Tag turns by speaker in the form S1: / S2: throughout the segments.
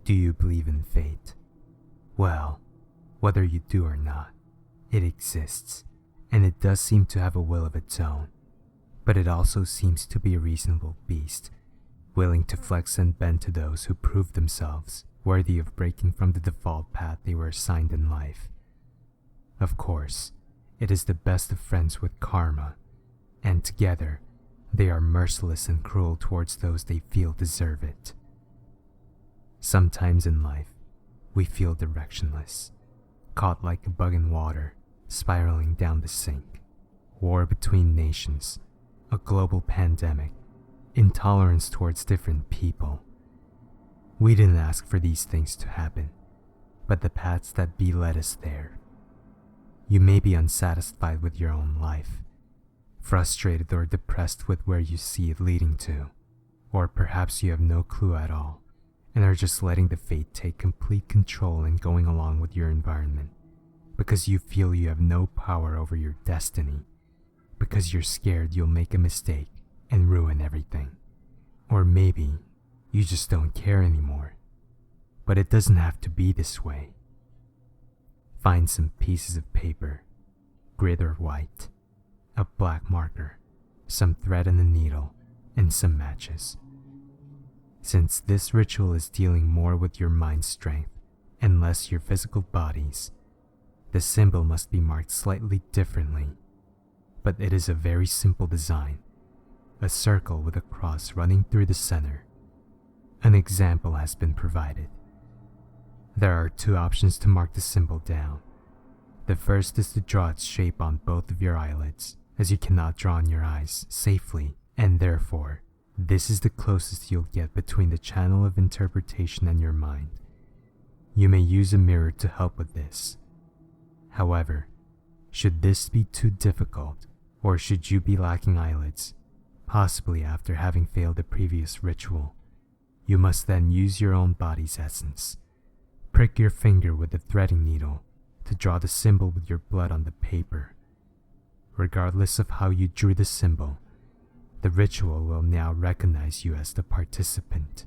S1: Do you believe in fate? Well, whether you do or not, it exists, and it does seem to have a will of its own, but it also seems to be a reasonable beast, willing to flex and bend to those who prove themselves worthy of breaking from the default path they were assigned in life. Of course, it is the best of friends with karma, and together, they are merciless and cruel towards those they feel deserve it. Sometimes in life, we feel directionless, caught like a bug in water, spiraling down the sink. War between nations, a global pandemic, intolerance towards different people. We didn't ask for these things to happen, but the paths that be led us there. You may be unsatisfied with your own life, frustrated or depressed with where you see it leading to, or perhaps you have no clue at all and are just letting the fate take complete control and going along with your environment because you feel you have no power over your destiny, because you're scared you'll make a mistake and ruin everything. Or maybe you just don't care anymore. But it doesn't have to be this way. Find some pieces of paper, grid or white, a black marker, some thread and a needle, and some matches. Since this ritual is dealing more with your mind's strength and less your physical bodies, the symbol must be marked slightly differently, but it is a very simple design, a circle with a cross running through the center. An example has been provided. There are two options to mark the symbol down. The first is to draw its shape on both of your eyelids, as you cannot draw on your eyes safely, and therefore, this is the closest you'll get between the channel of interpretation and your mind. You may use a mirror to help with this. However, should this be too difficult, or should you be lacking eyelids, possibly after having failed a previous ritual, you must then use your own body's essence. Prick your finger with the threading needle to draw the symbol with your blood on the paper. Regardless of how you drew the symbol, the ritual will now recognize you as the participant.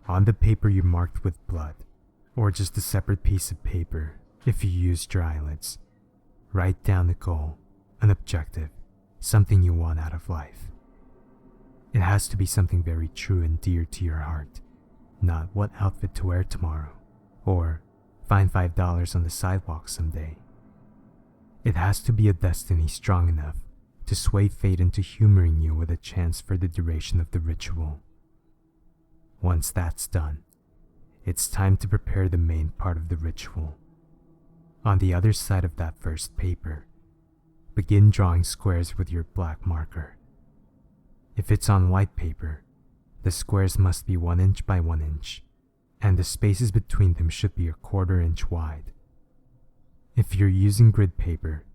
S1: On the paper you marked with blood, or just a separate piece of paper if you used your eyelids, write down a goal, an objective, something you want out of life. It has to be something very true and dear to your heart, not what outfit to wear tomorrow, or find $5 on the sidewalk someday. It has to be a destiny strong enough to sway fate into humoring you with a chance for the duration of the ritual. Once that's done, it's time to prepare the main part of the ritual. On the other side of that first paper, begin drawing squares with your black marker. If it's on white paper, the squares must be 1 inch by 1 inch, and the spaces between them should be 1/4 inch wide. If you're using grid paper,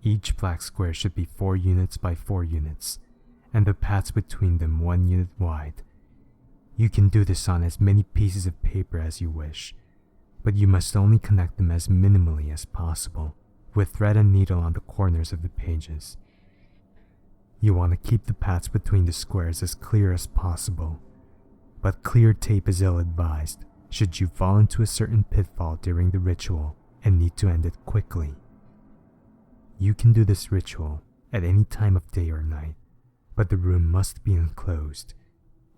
S1: each black square should be 4 units by 4 units, and the paths between them 1 unit wide. You can do this on as many pieces of paper as you wish, but you must only connect them as minimally as possible, with thread and needle on the corners of the pages. You want to keep the paths between the squares as clear as possible, but clear tape is ill-advised should you fall into a certain pitfall during the ritual and need to end it quickly. You can do this ritual at any time of day or night, but the room must be enclosed,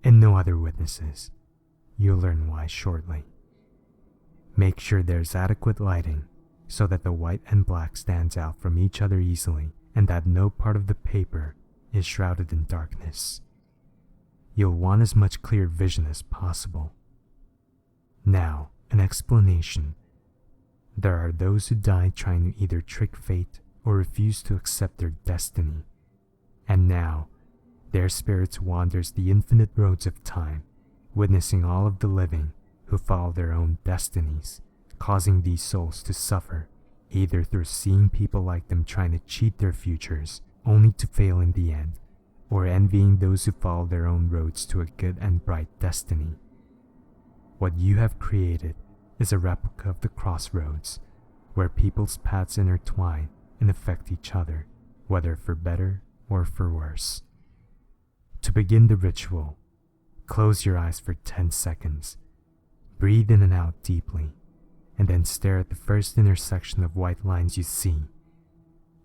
S1: and no other witnesses. You'll learn why shortly. Make sure there's adequate lighting so that the white and black stands out from each other easily and that no part of the paper is shrouded in darkness. You'll want as much clear vision as possible. Now, an explanation. There are those who die trying to either trick fate or refuse to accept their destiny, and now their spirits wanders the infinite roads of time, witnessing all of the living who follow their own destinies, causing these souls to suffer, either through seeing people like them trying to cheat their futures only to fail in the end, or envying those who follow their own roads to a good and bright destiny. What you have created is a replica of the Crossroads, where people's paths intertwine and affect each other, whether for better or for worse. To begin the ritual, close your eyes for 10 seconds. Breathe in and out deeply, and then stare at the first intersection of white lines you see.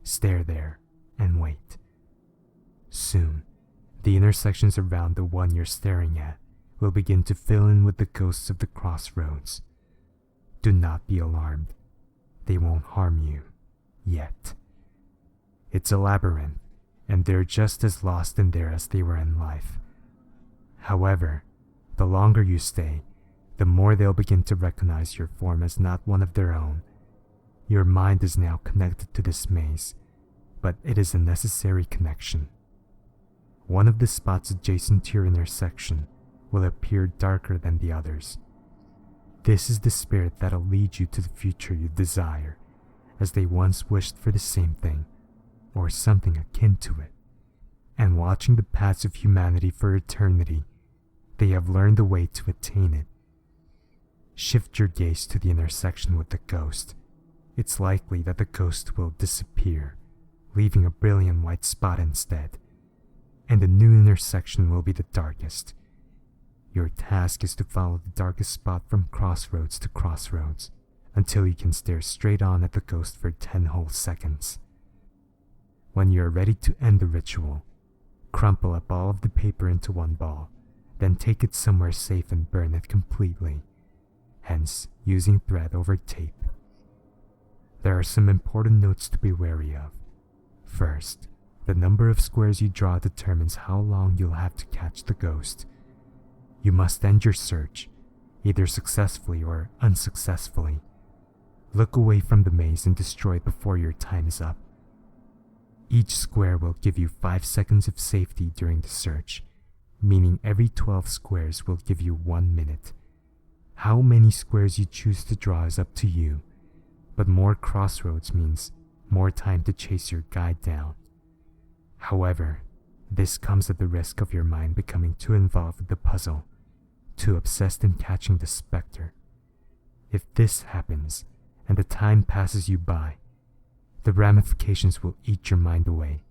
S1: Stare there and wait. Soon, the intersections around the one you're staring at will begin to fill in with the ghosts of the crossroads. Do not be alarmed. They won't harm you. Yet. It's a labyrinth, and they're just as lost in there as they were in life. However, the longer you stay, the more they'll begin to recognize your form as not one of their own. Your mind is now connected to this maze, but it is a necessary connection. One of the spots adjacent to your intersection will appear darker than the others. This is the spirit that'll lead you to the future you desire, as they once wished for the same thing, or something akin to it. And watching the paths of humanity for eternity, they have learned the way to attain it. Shift your gaze to the intersection with the ghost. It's likely that the ghost will disappear, leaving a brilliant white spot instead, and the new intersection will be the darkest. Your task is to follow the darkest spot from crossroads to crossroads, until you can stare straight on at the ghost for 10 whole seconds. When you are ready to end the ritual, crumple up all of the paper into one ball, then take it somewhere safe and burn it completely, hence using thread over tape. There are some important notes to be wary of. First, the number of squares you draw determines how long you'll have to catch the ghost. You must end your search, either successfully or unsuccessfully. Look away from the maze and destroy it before your time is up. Each square will give you 5 seconds of safety during the search, meaning every 12 squares will give you 1 minute. How many squares you choose to draw is up to you, but more crossroads means more time to chase your guide down. However, this comes at the risk of your mind becoming too involved with the puzzle, too obsessed in catching the specter. If this happens, and the time passes you by, the ramifications will eat your mind away.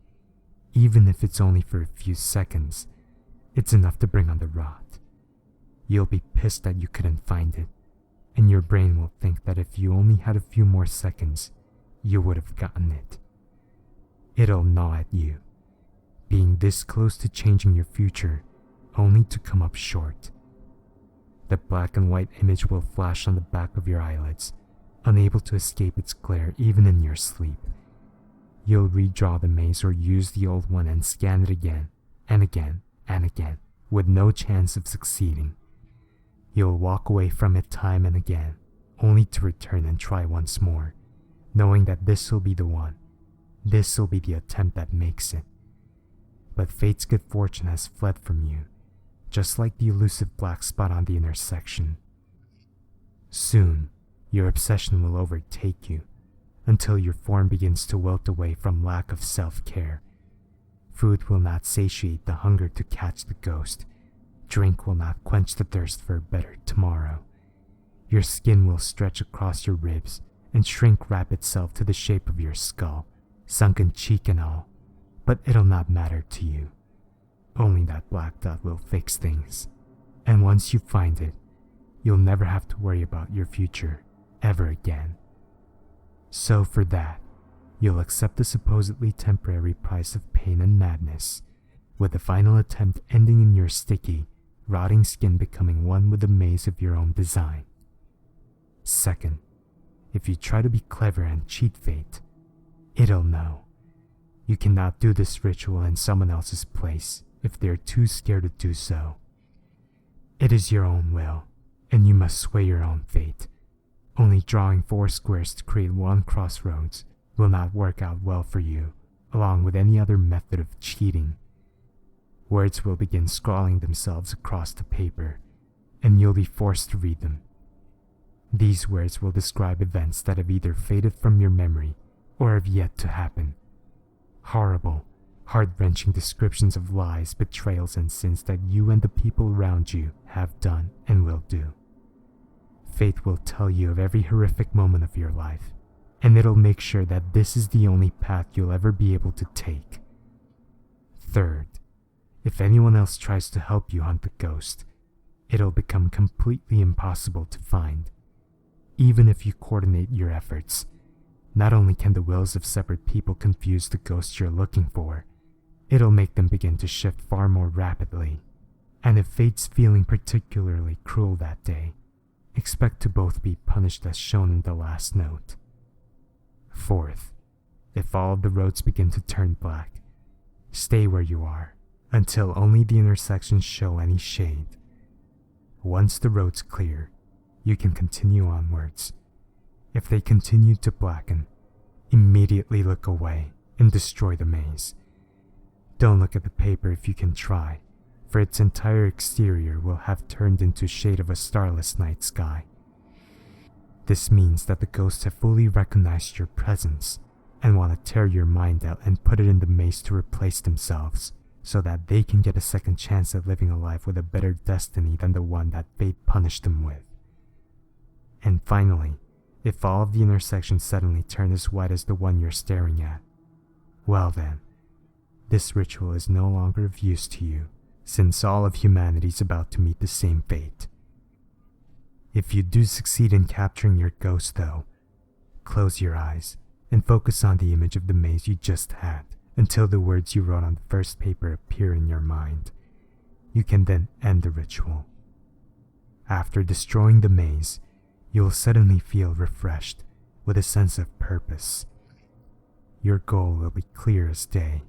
S1: Even if it's only for a few seconds, it's enough to bring on the rot. You'll be pissed that you couldn't find it, and your brain will think that if you only had a few more seconds, you would have gotten it. It'll gnaw at you, being this close to changing your future, only to come up short. The black and white image will flash on the back of your eyelids, unable to escape its glare even in your sleep. You'll redraw the maze or use the old one and scan it again, and again, and again, with no chance of succeeding. You'll walk away from it time and again, only to return and try once more, knowing that this'll be the one. This'll be the attempt that makes it. But fate's good fortune has fled from you, just like the elusive black spot on the intersection. Soon, your obsession will overtake you, until your form begins to wilt away from lack of self-care. Food will not satiate the hunger to catch the ghost. Drink will not quench the thirst for a better tomorrow. Your skin will stretch across your ribs and shrink wrap itself to the shape of your skull, sunken cheek and all, but it'll not matter to you. Only that black dot will fix things, and once you find it, you'll never have to worry about your future ever again. So for that, you'll accept the supposedly temporary price of pain and madness, with the final attempt ending in your sticky, rotting skin becoming one with the maze of your own design. Second, if you try to be clever and cheat fate, it'll know. You cannot do this ritual in someone else's place if they're too scared to do so. It is your own will, and you must sway your own fate. Only drawing 4 squares to create 1 crossroads will not work out well for you, along with any other method of cheating. Words will begin scrawling themselves across the paper, and you'll be forced to read them. These words will describe events that have either faded from your memory or have yet to happen. Horrible, heart-wrenching descriptions of lies, betrayals, and sins that you and the people around you have done and will do. Fate will tell you of every horrific moment of your life, and it'll make sure that this is the only path you'll ever be able to take. Third, if anyone else tries to help you hunt the ghost, it'll become completely impossible to find. Even if you coordinate your efforts, not only can the wills of separate people confuse the ghost you're looking for, it'll make them begin to shift far more rapidly. And if fate's feeling particularly cruel that day, expect to both be punished as shown in the last note. Fourth, if all of the roads begin to turn black, stay where you are until only the intersections show any shade. Once the road's clear, you can continue onwards. If they continue to blacken, immediately look away and destroy the maze. Don't look at the paper if you can try, for its entire exterior will have turned into shade of a starless night sky. This means that the ghosts have fully recognized your presence and want to tear your mind out and put it in the maze to replace themselves, so that they can get a second chance at living a life with a better destiny than the one that fate punished them with. And finally, if all of the intersections suddenly turn as white as the one you're staring at, well then, this ritual is no longer of use to you, since all of humanity is about to meet the same fate. If you do succeed in capturing your ghost though, close your eyes and focus on the image of the maze you just had until the words you wrote on the first paper appear in your mind. You can then end the ritual. After destroying the maze, you will suddenly feel refreshed with a sense of purpose. Your goal will be clear as day,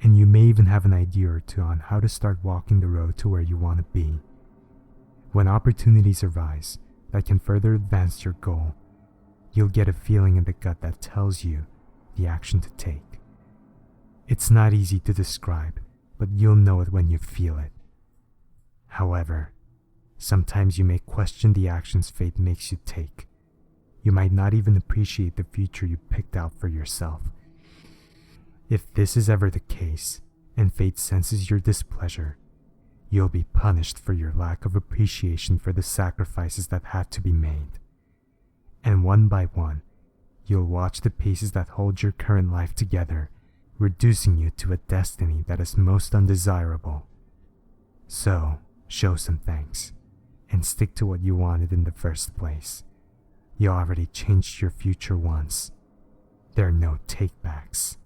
S1: and you may even have an idea or two on how to start walking the road to where you want to be. When opportunities arise that can further advance your goal, you'll get a feeling in the gut that tells you the action to take. It's not easy to describe, but you'll know it when you feel it. However, sometimes you may question the actions fate makes you take. You might not even appreciate the future you picked out for yourself. If this is ever the case, and fate senses your displeasure, you'll be punished for your lack of appreciation for the sacrifices that had to be made. And one by one, you'll watch the pieces that hold your current life together, reducing you to a destiny that is most undesirable. So, show some thanks, and stick to what you wanted in the first place. You already changed your future once. There are no takebacks.